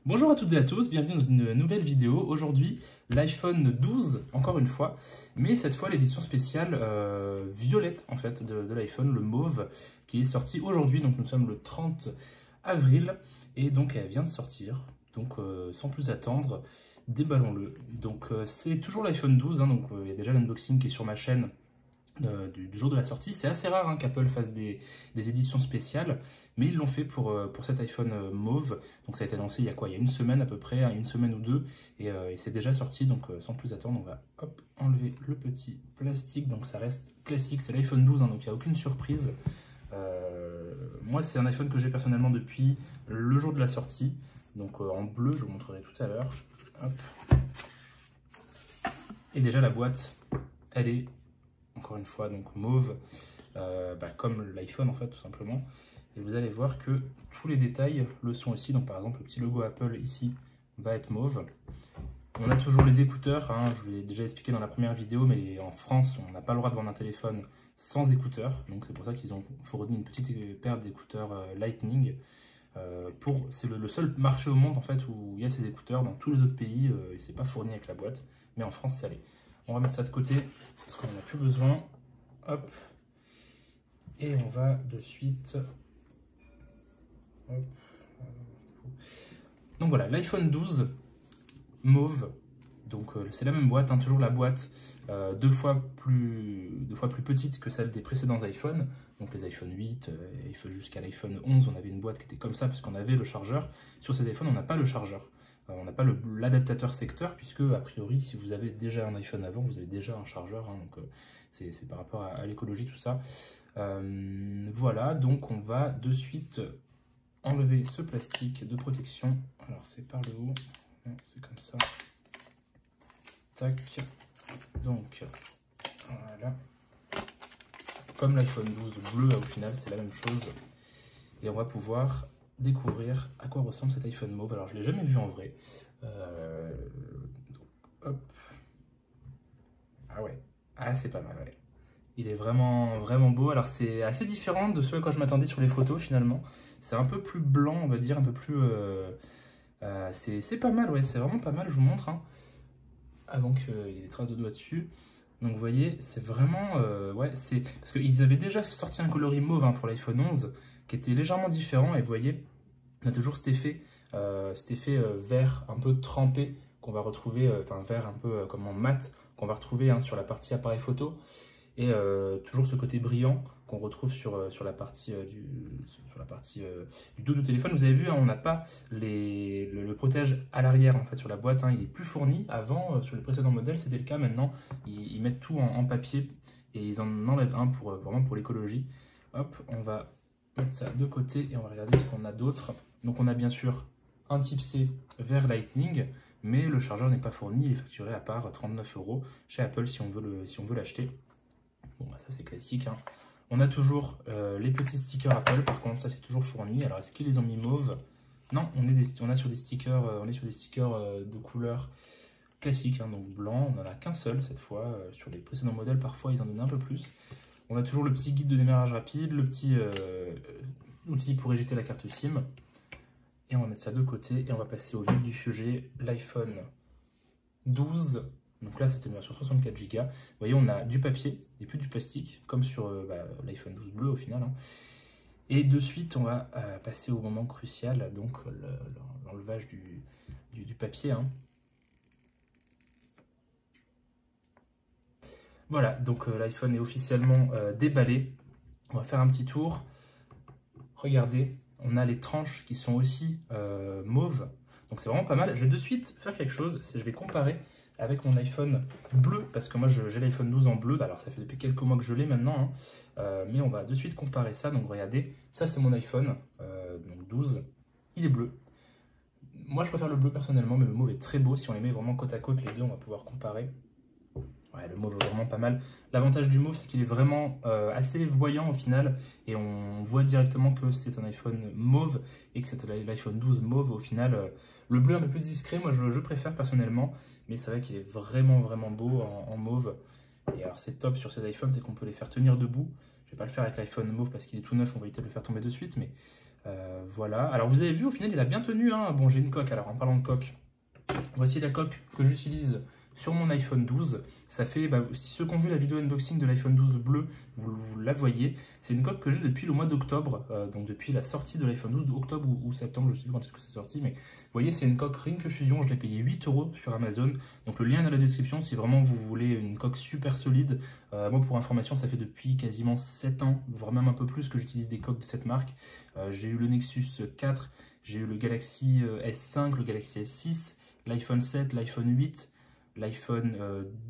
Bonjour à toutes et à tous, bienvenue dans une nouvelle vidéo. Aujourd'hui, l'iPhone 12, encore une fois, mais cette fois l'édition spéciale violette en fait de l'iPhone, le mauve, qui est sorti aujourd'hui. Donc nous sommes le 30 avril et donc elle vient de sortir. Donc sans plus attendre, déballons-le. Donc c'est toujours l'iPhone 12, hein, donc il y a déjà l'unboxing qui est sur ma chaîne. Du jour de la sortie. C'est assez rare hein, qu'Apple fasse des éditions spéciales, mais ils l'ont fait pour cet iPhone mauve. Donc ça a été annoncé il y a quoi? Il y a une semaine à peu près, une semaine ou deux, et c'est déjà sorti. Donc sans plus attendre, on va hop, enlever le petit plastique. Donc ça reste classique, c'est l'iPhone 12, hein, donc il n'y a aucune surprise. Moi c'est un iPhone que j'ai personnellement depuis le jour de la sortie. Donc en bleu, je vous montrerai tout à l'heure. Et déjà la boîte, elle est encore une fois donc mauve, comme l'iPhone en fait tout simplement, et vous allez voir que tous les détails le sont aussi. Donc par exemple le petit logo Apple ici va être mauve. On a toujours les écouteurs, hein, je vous l'ai déjà expliqué dans la première vidéo, mais en France on n'a pas le droit de vendre un téléphone sans écouteurs, donc c'est pour ça qu'ils ont fourni une petite paire d'écouteurs Lightning. C'est le seul marché au monde en fait où il y a ces écouteurs. Dans tous les autres pays c'est pas fourni avec la boîte, mais en France c'est allé. On va mettre ça de côté parce qu'on n'en a plus besoin. Hop. Et on va de suite. Hop. Donc voilà, l'iPhone 12 mauve. Donc c'est la même boîte, hein, toujours la boîte deux fois plus petite que celle des précédents iPhones. Donc les iPhone 8 jusqu'à l'iPhone 11, on avait une boîte qui était comme ça parce qu'on avait le chargeur. Sur ces iPhones, on n'a pas le chargeur. On n'a pas l'adaptateur secteur, puisque a priori si vous avez déjà un iPhone avant, vous avez déjà un chargeur, hein, donc c'est par rapport à l'écologie tout ça. Voilà, donc on va de suite enlever ce plastique de protection. Alors c'est par le haut, c'est comme ça. Tac, donc voilà. Comme l'iPhone 12 bleu, au final c'est la même chose. Et on va pouvoir découvrir à quoi ressemble cet iPhone mauve. Alors je ne l'ai jamais vu en vrai. Hop. Ah ouais, ah c'est pas mal, ouais. Il est vraiment beau. Alors c'est assez différent de ce à quoi je m'attendais sur les photos finalement. C'est un peu plus blanc, on va dire, un peu plus... c'est pas mal, ouais, c'est vraiment pas mal, je vous montre. Hein. Ah donc il y a des traces de doigts dessus. Donc vous voyez, c'est vraiment... ouais, c'est... Parce qu'ils avaient déjà sorti un coloris mauve hein, pour l'iPhone 11, qui était légèrement différent, et vous voyez, on a toujours cet effet vert un peu trempé qu'on va retrouver, enfin vert un peu comme en mat, qu'on va retrouver hein, sur la partie appareil photo, et toujours ce côté brillant qu'on retrouve sur la partie, du dos du téléphone. Vous avez vu, hein, on n'a pas le protège à l'arrière en fait sur la boîte, hein, il est plus fourni. Avant, sur les précédents modèles, c'était le cas. Maintenant, ils mettent tout en papier et ils en enlèvent un vraiment pour l'écologie. Hop, on va mettre ça de côté et on va regarder ce qu'on a d'autre. Donc on a bien sûr un type C vers Lightning, mais le chargeur n'est pas fourni, il est facturé à part 39 € chez Apple si on veut l'acheter. Bon bah ça c'est classique. Hein. On a toujours les petits stickers Apple, par contre ça c'est toujours fourni. Alors est-ce qu'ils les ont mis mauve? Non, on est sur des stickers, de couleur classique, hein, donc blanc. On n'en a qu'un seul cette fois. Sur les précédents modèles parfois ils en donnaient un peu plus. On a toujours le petit guide de démarrage rapide, le petit outil pour éjecter la carte SIM. Et on va mettre ça de côté et on va passer au vif du sujet, l'iPhone 12. Donc là, c'était une version 64 Go. Vous voyez, on a du papier et plus du plastique, comme sur l'iPhone 12 bleu au final. Hein. Et de suite, on va passer au moment crucial, donc l'enlevage du papier. Hein. Voilà, donc l'iPhone est officiellement déballé. On va faire un petit tour. Regardez, on a les tranches qui sont aussi mauves. Donc c'est vraiment pas mal. Je vais de suite faire quelque chose, je vais comparer avec mon iPhone bleu, parce que moi j'ai l'iPhone 12 en bleu, alors ça fait depuis quelques mois que je l'ai maintenant, hein. Mais on va de suite comparer ça. Donc regardez, ça c'est mon iPhone donc 12, il est bleu. Moi je préfère le bleu personnellement, mais le mauve est très beau. Si on les met vraiment côte à côte les deux, on va pouvoir comparer. Ouais, le mauve est vraiment pas mal. L'avantage du mauve, c'est qu'il est vraiment assez voyant au final. Et on voit directement que c'est un iPhone mauve et que c'est l'iPhone 12 mauve au final. Le bleu est un peu plus discret, moi je préfère personnellement. Mais c'est vrai qu'il est vraiment beau en mauve. Et alors c'est top sur ces iPhones, c'est qu'on peut les faire tenir debout. Je vais pas le faire avec l'iPhone mauve parce qu'il est tout neuf, on va éviter de le faire tomber de suite. Mais Voilà. Alors vous avez vu, au final, il a bien tenu, hein. Bon, j'ai une coque. Alors en parlant de coque, voici la coque que j'utilise sur mon iPhone 12. Ça fait, si ceux qui ont vu la vidéo unboxing de l'iPhone 12 bleu, vous la voyez. C'est une coque que j'ai depuis le mois d'octobre, donc depuis la sortie de l'iPhone 12, octobre ou septembre, je ne sais plus quand est-ce que c'est sorti, mais vous voyez, c'est une coque Ring Fusion. Je l'ai payé 8 € sur Amazon. Donc le lien est dans la description si vraiment vous voulez une coque super solide. Moi, pour information, ça fait depuis quasiment 7 ans, voire même un peu plus, que j'utilise des coques de cette marque. J'ai eu le Nexus 4, j'ai eu le Galaxy S5, le Galaxy S6, l'iPhone 7, l'iPhone 8, l'iPhone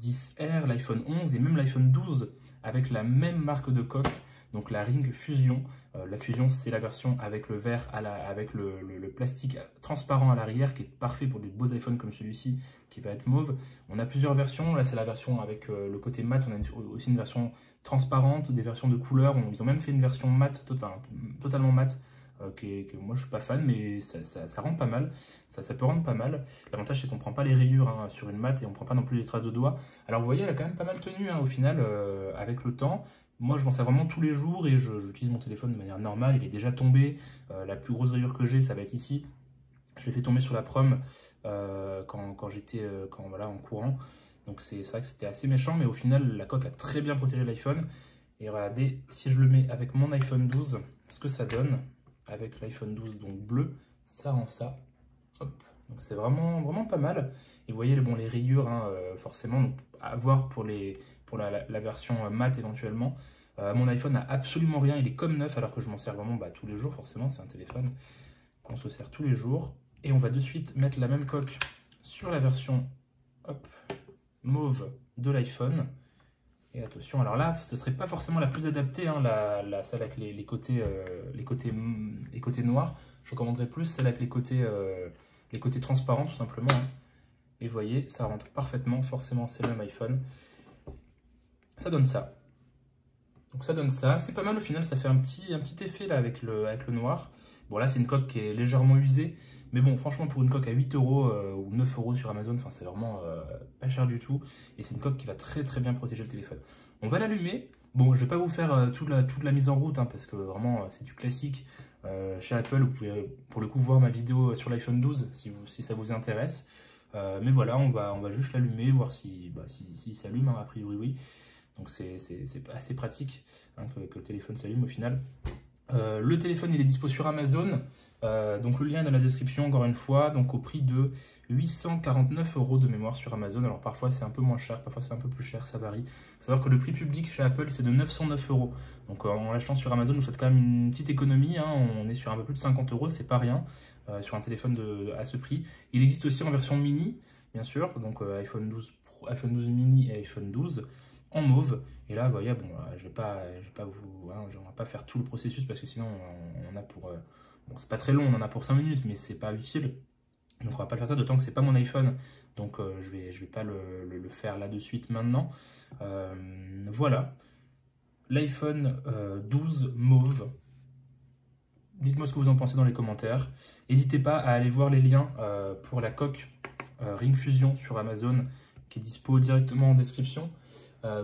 10R, l'iPhone 11 et même l'iPhone 12 avec la même marque de coque, donc la Ring Fusion. La Fusion, c'est la version avec le verre, avec le plastique transparent à l'arrière, qui est parfait pour des beaux iPhones comme celui-ci qui va être mauve. On a plusieurs versions. Là, c'est la version avec le côté mat. On a aussi une version transparente, des versions de couleurs. Ils ont même fait une version mat, totalement mat, que moi je suis pas fan, mais ça rend pas mal, ça peut rendre pas mal. L'avantage, c'est qu'on prend pas les rayures, hein, sur une mat, et on prend pas non plus les traces de doigts. Alors vous voyez, elle a quand même pas mal tenu, hein, au final, avec le temps. Moi, je m'en sers vraiment tous les jours et j'utilise mon téléphone de manière normale. Il est déjà tombé. La plus grosse rayure que j'ai, ça va être ici. Je l'ai fait tomber sur la prom quand j'étais voilà, en courant. Donc c'est vrai que c'était assez méchant, mais au final, la coque a très bien protégé l'iPhone. Et regardez, si je le mets avec mon iPhone 12, ce que ça donne avec l'iPhone 12 donc bleu, ça rend ça. Hop. Donc c'est vraiment pas mal. Et vous voyez les rayures, hein, forcément, donc à voir pour la version mat éventuellement. Mon iPhone n'a absolument rien, il est comme neuf, alors que je m'en sers vraiment tous les jours, forcément, c'est un téléphone qu'on se sert tous les jours. Et on va de suite mettre la même coque sur la version mauve de l'iPhone. Et attention, alors là, ce ne serait pas forcément la plus adaptée, hein, celle avec les côtés noirs. Je recommanderais plus celle avec les côtés transparents, tout simplement, hein. Et vous voyez, ça rentre parfaitement, forcément, c'est le même iPhone. Ça donne ça. Donc ça donne ça. C'est pas mal au final, ça fait un petit effet là avec le noir. Bon, là, c'est une coque qui est légèrement usée. Mais bon, franchement, pour une coque à 8 € ou 9 € sur Amazon, c'est vraiment pas cher du tout. Et c'est une coque qui va très bien protéger le téléphone. On va l'allumer. Bon, je vais pas vous faire toute la mise en route, hein, parce que vraiment, c'est du classique. Chez Apple, vous pouvez pour le coup voir ma vidéo sur l'iPhone 12 si ça vous intéresse. Mais voilà, on va juste l'allumer, voir si s'allume, hein, a priori oui. Donc c'est assez pratique, hein, que le téléphone s'allume au final. Le téléphone, il est dispo sur Amazon, donc le lien est dans la description encore une fois, donc au prix de 849 € de mémoire sur Amazon. Alors parfois c'est un peu moins cher, parfois c'est un peu plus cher, ça varie. Il faut savoir que le prix public chez Apple c'est de 909 €. Donc en l'achetant sur Amazon, vous faites quand même une petite économie, hein, on est sur un peu plus de 50 €, c'est pas rien sur un téléphone à ce prix. Il existe aussi en version mini, bien sûr, donc iPhone 12 Pro, iPhone 12 mini et iPhone 12. En mauve, et là vous voyez, bon, je vais pas vous, hein, on va pas faire tout le processus parce que sinon on a pour bon, c'est pas très long, on en a pour 5 minutes, mais c'est pas utile, donc on va pas le faire ça, d'autant que c'est pas mon iPhone, donc je vais pas le faire là de suite maintenant. Voilà l'iPhone 12 mauve. Dites-moi ce que vous en pensez dans les commentaires. N'hésitez pas à aller voir les liens pour la coque Ring Fusion sur Amazon qui est dispo directement en description.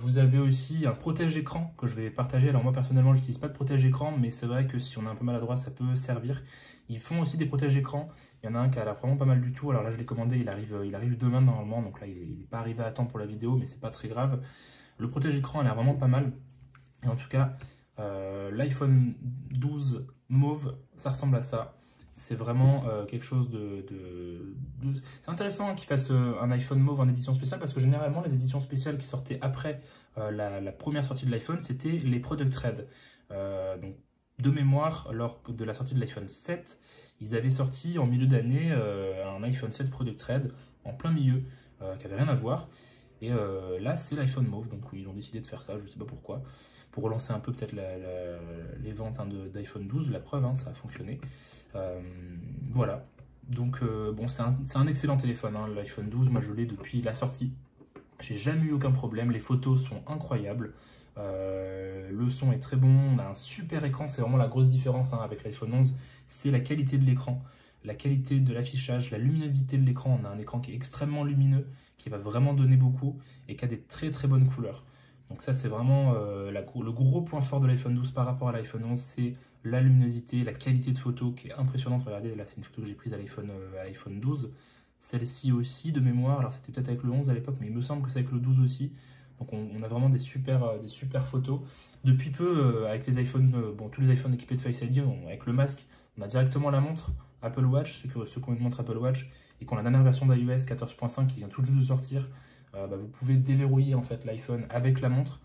Vous avez aussi un protège-écran que je vais partager. Alors moi personnellement, je n'utilise pas de protège-écran, mais c'est vrai que si on est un peu maladroit, ça peut servir. Ils font aussi des protège-écran. Il y en a un qui a l'air vraiment pas mal du tout. Alors là, je l'ai commandé, il arrive demain normalement. Donc là, il n'est pas arrivé à temps pour la vidéo, mais c'est pas très grave. Le protège-écran a l'air vraiment pas mal. Et en tout cas, l'iPhone 12 mauve, ça ressemble à ça. C'est vraiment quelque chose C'est intéressant qu'ils fassent un iPhone mauve en édition spéciale, parce que généralement, les éditions spéciales qui sortaient après la première sortie de l'iPhone, c'était les Product Red. Donc, de mémoire, lors de la sortie de l'iPhone 7, ils avaient sorti en milieu d'année un iPhone 7 Product Red en plein milieu, qui n'avait rien à voir. Et là, c'est l'iPhone mauve, donc ils ont décidé de faire ça, je ne sais pas pourquoi, pour relancer un peu peut-être les ventes, hein, d'iPhone 12, la preuve, hein, ça a fonctionné. Voilà, donc bon, c'est un excellent téléphone, hein, l'iPhone 12, moi je l'ai depuis la sortie, j'ai jamais eu aucun problème, les photos sont incroyables, le son est très bon, on a un super écran, c'est vraiment la grosse différence, hein, avec l'iPhone 11, c'est la qualité de l'écran, la qualité de l'affichage, la luminosité de l'écran. On a un écran qui est extrêmement lumineux, qui va vraiment donner beaucoup et qui a des très bonnes couleurs. Donc ça, c'est vraiment le gros point fort de l'iPhone 12 par rapport à l'iPhone 11, c'est la luminosité, la qualité de photo qui est impressionnante. Regardez, là c'est une photo que j'ai prise à l'iPhone 12. Celle-ci aussi de mémoire, alors c'était peut-être avec le 11 à l'époque, mais il me semble que c'est avec le 12 aussi. Donc on a vraiment des super photos. Depuis peu, avec les iPhones, bon, tous les iPhones équipés de Face ID, avec le masque, on a directement la montre Apple Watch, ceux qui ont une montre Apple Watch, et qui ont la dernière version d'iOS 14.5 qui vient tout juste de sortir, vous pouvez déverrouiller en fait l'iPhone avec la montre,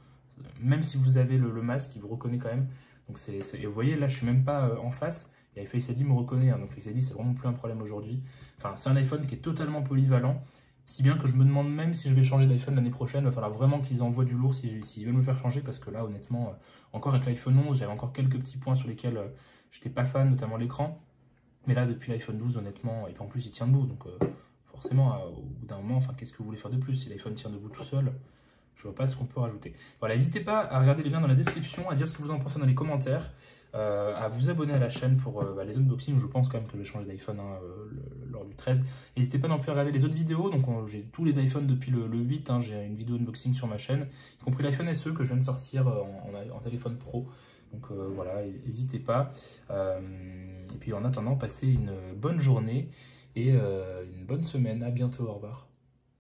même si vous avez le masque, il vous reconnaît quand même. Donc et vous voyez, là je suis même pas en face, et Face ID me reconnaît, hein, donc Face ID c'est vraiment plus un problème aujourd'hui. Enfin, c'est un iPhone qui est totalement polyvalent, si bien que je me demande même si je vais changer d'iPhone l'année prochaine. Il va falloir vraiment qu'ils envoient du lourd s'ils veulent me faire changer, parce que là honnêtement, encore avec l'iPhone 11, j'avais encore quelques petits points sur lesquels j'étais pas fan, notamment l'écran. Mais là, depuis l'iPhone 12, honnêtement, et puis en plus, il tient debout. Donc, forcément, au bout d'un moment, enfin, qu'est-ce que vous voulez faire de plus? Si l'iPhone tient debout tout seul, je vois pas ce qu'on peut rajouter. Voilà, n'hésitez pas à regarder les liens dans la description, à dire ce que vous en pensez dans les commentaires, à vous abonner à la chaîne pour les unboxings. Je pense quand même que je vais changer d'iPhone lors du 13. N'hésitez pas non plus à regarder les autres vidéos. Donc, j'ai tous les iPhones depuis le 8. Hein, j'ai une vidéo unboxing sur ma chaîne, y compris l'iPhone SE que je viens de sortir en téléphone pro. Donc voilà, n'hésitez pas. Et puis en attendant, passez une bonne journée et une bonne semaine. À bientôt, au revoir.